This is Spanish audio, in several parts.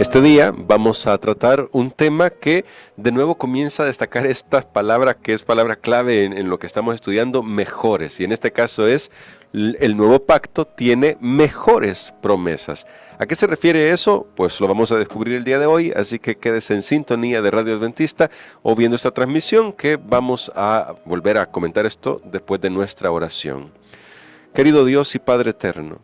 Este día vamos a tratar un tema que de nuevo comienza a destacar esta palabra que es palabra clave en lo que estamos estudiando, mejores. Y en este caso es el nuevo pacto tiene mejores promesas. ¿A qué se refiere eso? Pues lo vamos a descubrir el día de hoy, así que quédese en sintonía de Radio Adventista o viendo esta transmisión que vamos a volver a comentar esto después de nuestra oración. Querido Dios y Padre eterno,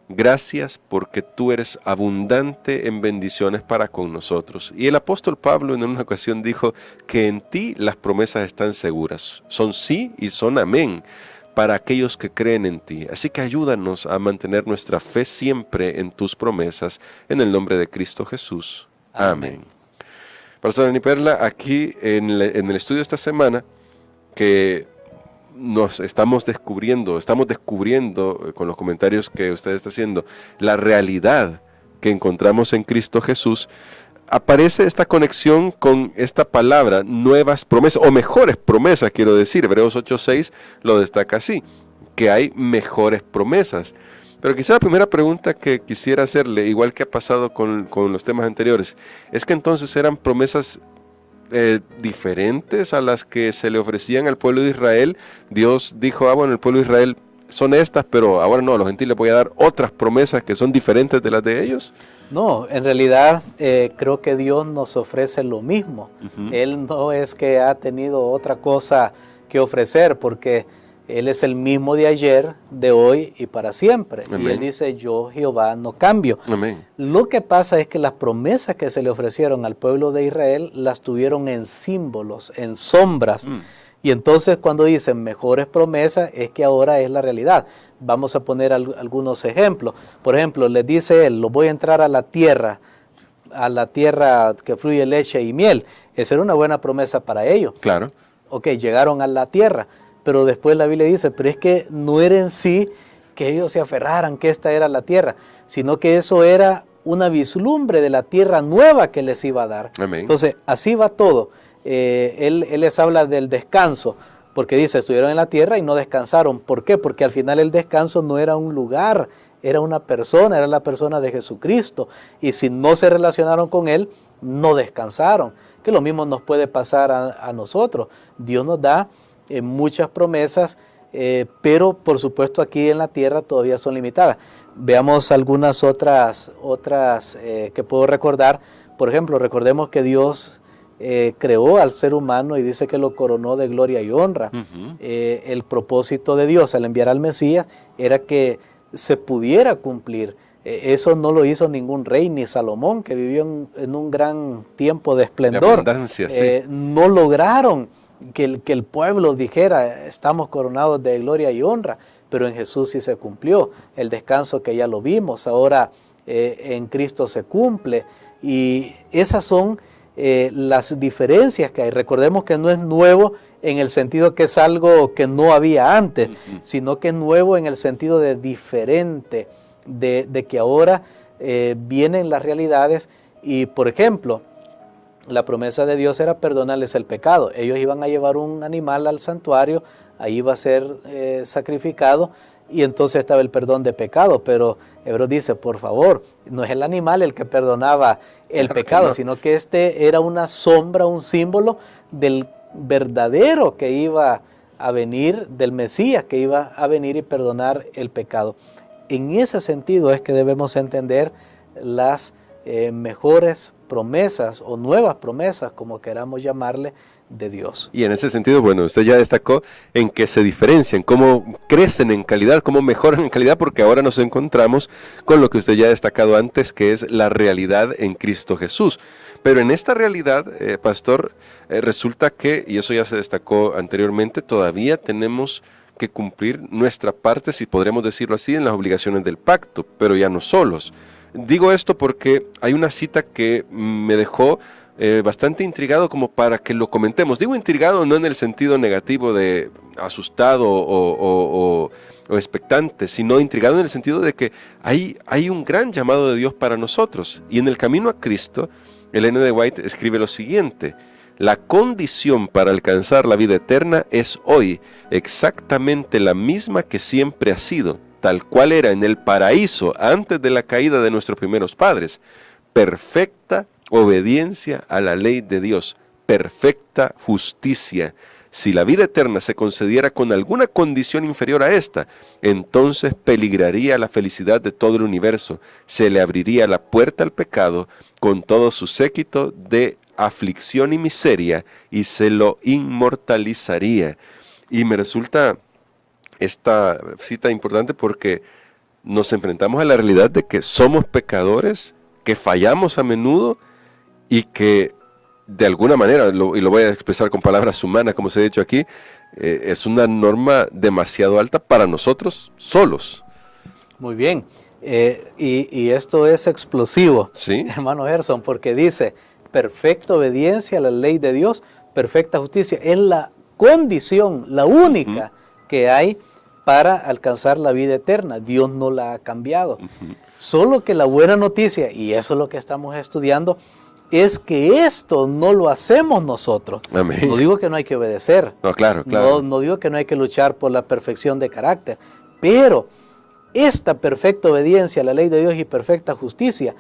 gracias porque tú eres abundante en bendiciones para con nosotros. Y el apóstol Pablo en una ocasión dijo que en ti las promesas están seguras. Son sí y son amén para aquellos que creen en ti. Así que ayúdanos a mantener nuestra fe siempre en tus promesas, en el nombre de Cristo Jesús. Amén. Pastor Dani Perla, aquí en el estudio esta semana que estamos descubriendo con los comentarios que usted está haciendo, la realidad que encontramos en Cristo Jesús. Aparece esta conexión con esta palabra, nuevas promesas, o mejores promesas, quiero decir. Hebreos 8:6 lo destaca así, que hay mejores promesas. Pero quizá la primera pregunta que quisiera hacerle, igual que ha pasado con los temas anteriores, es que entonces eran promesas diferentes a las que se le ofrecían al pueblo de Israel. Dios dijo, bueno, el pueblo de Israel son estas, pero ahora no, a los gentiles voy a dar otras promesas que son diferentes de las de ellos. No, en realidad creo que Dios nos ofrece lo mismo. Él no es que ha tenido otra cosa que ofrecer, porque Él es el mismo de ayer, de hoy y para siempre. Amén. Y Él dice, yo Jehová no cambio. Amén. Lo que pasa es que las promesas que se le ofrecieron al pueblo de Israel las tuvieron en símbolos, en sombras. Y entonces cuando dicen mejores promesas es que ahora es la realidad. Vamos a poner algunos ejemplos. Por ejemplo, les dice Él, los voy a entrar a la tierra que fluye leche y miel. Esa era una buena promesa para ellos. Claro. Ok, llegaron a la tierra. Pero después la Biblia dice, pero es que no era en sí que ellos se aferraran que esta era la tierra, sino que eso era una vislumbre de la tierra nueva que les iba a dar. Amén. Entonces, así va todo. Él les habla del descanso, porque dice, estuvieron en la tierra y no descansaron. ¿Por qué? Porque al final el descanso no era un lugar, era una persona, era la persona de Jesucristo. Y si no se relacionaron con Él, no descansaron. Que lo mismo nos puede pasar a nosotros. Dios nos da muchas promesas, pero por supuesto aquí en la tierra todavía son limitadas. Veamos algunas otras que puedo recordar. Por ejemplo, recordemos que Dios creó al ser humano y dice que lo coronó de gloria y honra. El propósito de Dios al enviar al Mesías era que se pudiera cumplir. Eso no lo hizo ningún rey ni Salomón, que vivió en un gran tiempo de esplendor. De abundancia, sí. No lograron que el pueblo dijera, estamos coronados de gloria y honra, pero en Jesús sí se cumplió. El descanso que ya lo vimos, ahora en Cristo se cumple. Y esas son las diferencias que hay. Recordemos que no es nuevo en el sentido que es algo que no había antes, sino que es nuevo en el sentido de diferente, de que ahora vienen las realidades. Y por ejemplo, la promesa de Dios era perdonarles el pecado. Ellos iban a llevar un animal al santuario, ahí iba a ser sacrificado, y entonces estaba el perdón de pecado. Pero Hebreos dice, por favor, no es el animal el que perdonaba el pecado, sino que este era una sombra, un símbolo del verdadero que iba a venir, del Mesías que iba a venir y perdonar el pecado. En ese sentido es que debemos entender las mejores promesas o nuevas promesas, como queramos llamarle, de Dios. Y en ese sentido, bueno, usted ya destacó en que se diferencian, cómo crecen en calidad, cómo mejoran en calidad, porque ahora nos encontramos con lo que usted ya ha destacado antes, que es la realidad en Cristo Jesús. Pero en esta realidad, pastor, resulta que, y eso ya se destacó anteriormente, todavía tenemos que cumplir nuestra parte, si podríamos decirlo así, en las obligaciones del pacto, pero ya no solos. Digo esto porque hay una cita que me dejó bastante intrigado como para que lo comentemos. Digo intrigado no en el sentido negativo de asustado o expectante, sino intrigado en el sentido de que hay un gran llamado de Dios para nosotros. Y en el camino a Cristo, Ellen G. White escribe lo siguiente: la condición para alcanzar la vida eterna es hoy exactamente la misma que siempre ha sido, tal cual era en el paraíso antes de la caída de nuestros primeros padres. perfecta obediencia a la ley de Dios, perfecta justicia. Si la vida eterna se concediera con alguna condición inferior a esta, entonces peligraría la felicidad de todo el universo, se le abriría la puerta al pecado con todo su séquito de aflicción y miseria y se lo inmortalizaría. Y me resulta esta cita importante porque nos enfrentamos a la realidad de que somos pecadores, que fallamos a menudo y que de alguna manera, y lo voy a expresar con palabras humanas, como se ha dicho aquí, es una norma demasiado alta para nosotros solos. Muy bien, y esto es explosivo, ¿Sí? hermano Gerson, porque dice, perfecta obediencia a la ley de Dios, perfecta justicia, es la condición, la única que hay para alcanzar la vida eterna. Dios no la ha cambiado. Solo que la buena noticia, y eso es lo que estamos estudiando, es que esto no lo hacemos nosotros. Amén. No digo que no hay que obedecer. No, claro, claro. No digo que no hay que luchar por la perfección de carácter. Pero esta perfecta obediencia a la ley de Dios y perfecta justicia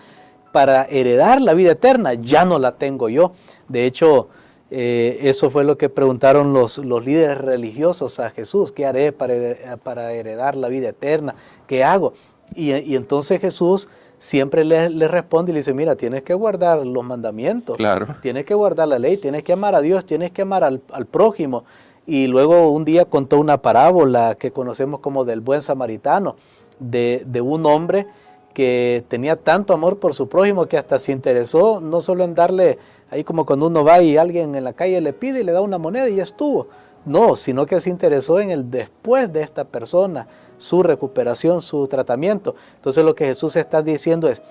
para heredar la vida eterna ya no la tengo yo. De hecho, eso fue lo que preguntaron los líderes religiosos a Jesús. ¿Qué haré para heredar la vida eterna? ¿Qué hago? Y entonces Jesús siempre le responde y le dice, mira, tienes que guardar los mandamientos, Claro. Tienes que guardar la ley, tienes que amar a Dios, tienes que amar al prójimo. Y luego un día contó una parábola que conocemos como del buen samaritano, de un hombre que tenía tanto amor por su prójimo que hasta se interesó no solo en darle, ahí como cuando uno va y alguien en la calle le pide y le da una moneda y ya estuvo. No, sino que se interesó en el después de esta persona, su recuperación, su tratamiento. Entonces lo que Jesús está diciendo es,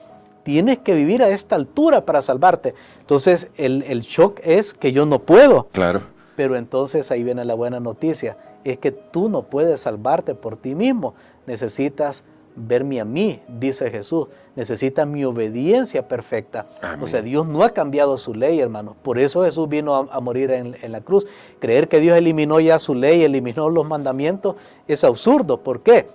tienes que vivir a esta altura para salvarte. Entonces el shock es que yo no puedo. Claro. Pero entonces ahí viene la buena noticia, es que tú no puedes salvarte por ti mismo, necesitas verme a mí, dice Jesús, necesita mi obediencia perfecta. Amén. O sea, Dios no ha cambiado su ley, hermano. Por eso Jesús vino a morir en la cruz. Creer que Dios eliminó ya su ley, eliminó los mandamientos, es absurdo. ¿Por qué?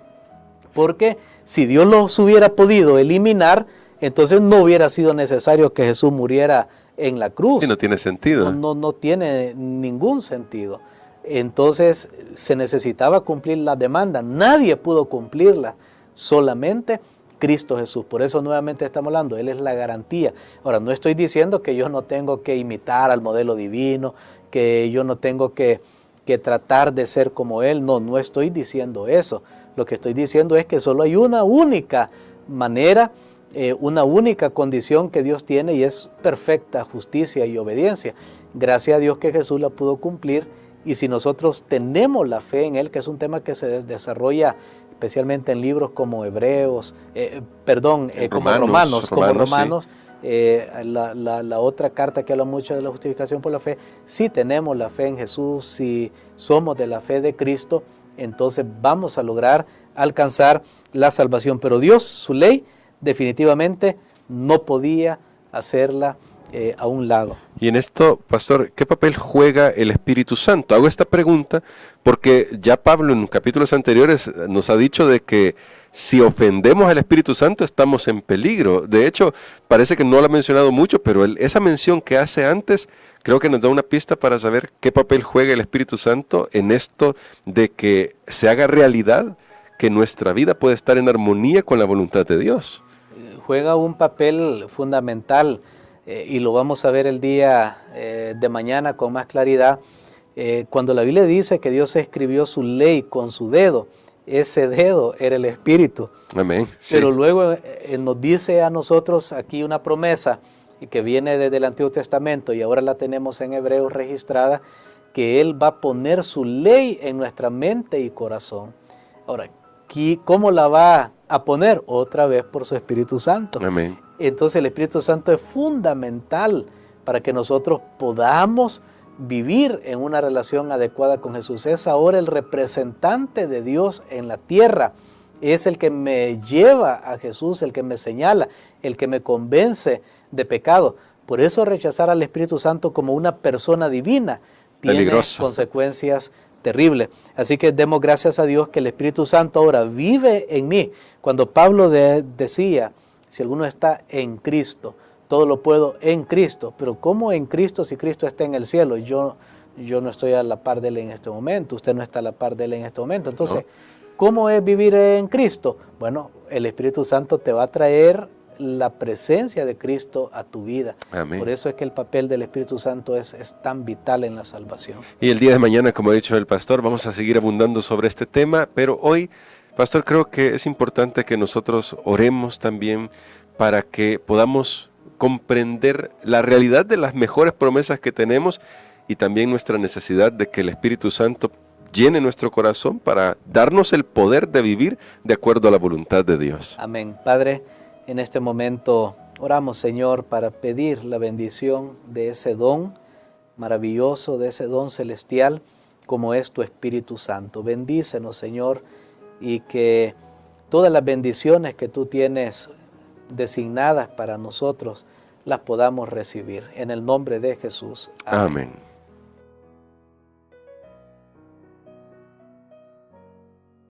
Porque si Dios los hubiera podido eliminar, entonces no hubiera sido necesario que Jesús muriera en la cruz. Sí, no tiene sentido. No tiene ningún sentido. Entonces se necesitaba cumplir la demanda. Nadie pudo cumplirla. Solamente Cristo Jesús. Por eso nuevamente estamos hablando, Él es la garantía. Ahora, no estoy diciendo que yo no tengo que imitar al modelo divino, que yo no tengo que tratar de ser como Él. No estoy diciendo eso. Lo que estoy diciendo es que solo hay una única manera, una única condición que Dios tiene y es perfecta justicia y obediencia. Gracias a Dios que Jesús la pudo cumplir y si nosotros tenemos la fe en Él, que es un tema que se desarrolla especialmente en libros como Hebreos, como Romanos, la otra carta que habla mucho de la justificación por la fe. Si tenemos la fe en Jesús, si somos de la fe de Cristo, entonces vamos a lograr alcanzar la salvación. Pero Dios, su ley, definitivamente no podía hacerla a un lado. Y en esto, pastor, ¿qué papel juega el Espíritu Santo? Hago esta pregunta porque ya Pablo en capítulos anteriores nos ha dicho de que si ofendemos al Espíritu Santo estamos en peligro. De hecho, parece que no lo ha mencionado mucho, pero esa mención que hace antes creo que nos da una pista para saber qué papel juega el Espíritu Santo en esto de que se haga realidad que nuestra vida puede estar en armonía con la voluntad de Dios. Juega un papel fundamental. Y lo vamos a ver el día de mañana con más claridad. Cuando la Biblia dice que Dios escribió su ley con su dedo, ese dedo era el Espíritu. Amén. Sí. Pero luego nos dice a nosotros aquí una promesa que viene desde el Antiguo Testamento y ahora la tenemos en Hebreos registrada, que Él va a poner su ley en nuestra mente y corazón. Ahora, ¿cómo la va a poner? Otra vez por su Espíritu Santo. Amén. Entonces el Espíritu Santo es fundamental para que nosotros podamos vivir en una relación adecuada con Jesús. Es ahora el representante de Dios en la tierra. Es el que me lleva a Jesús, el que me señala, el que me convence de pecado. Por eso rechazar al Espíritu Santo como una persona divina tiene consecuencias terribles. Así que demos gracias a Dios que el Espíritu Santo ahora vive en mí. Cuando Pablo decía, si alguno está en Cristo, todo lo puedo en Cristo. Pero ¿cómo en Cristo si Cristo está en el cielo? Yo no estoy a la par de Él en este momento, usted no está a la par de Él en este momento. Entonces, ¿cómo es vivir en Cristo? Bueno, el Espíritu Santo te va a traer la presencia de Cristo a tu vida. Amén. Por eso es que el papel del Espíritu Santo es tan vital en la salvación. Y el día de mañana, como ha dicho el pastor, vamos a seguir abundando sobre este tema, pero hoy, pastor, creo que es importante que nosotros oremos también para que podamos comprender la realidad de las mejores promesas que tenemos y también nuestra necesidad de que el Espíritu Santo llene nuestro corazón para darnos el poder de vivir de acuerdo a la voluntad de Dios. Amén. Padre, en este momento oramos, Señor, para pedir la bendición de ese don maravilloso, de ese don celestial, como es tu Espíritu Santo. Bendícenos, Señor, y que todas las bendiciones que tú tienes designadas para nosotros, las podamos recibir. En el nombre de Jesús. Amén.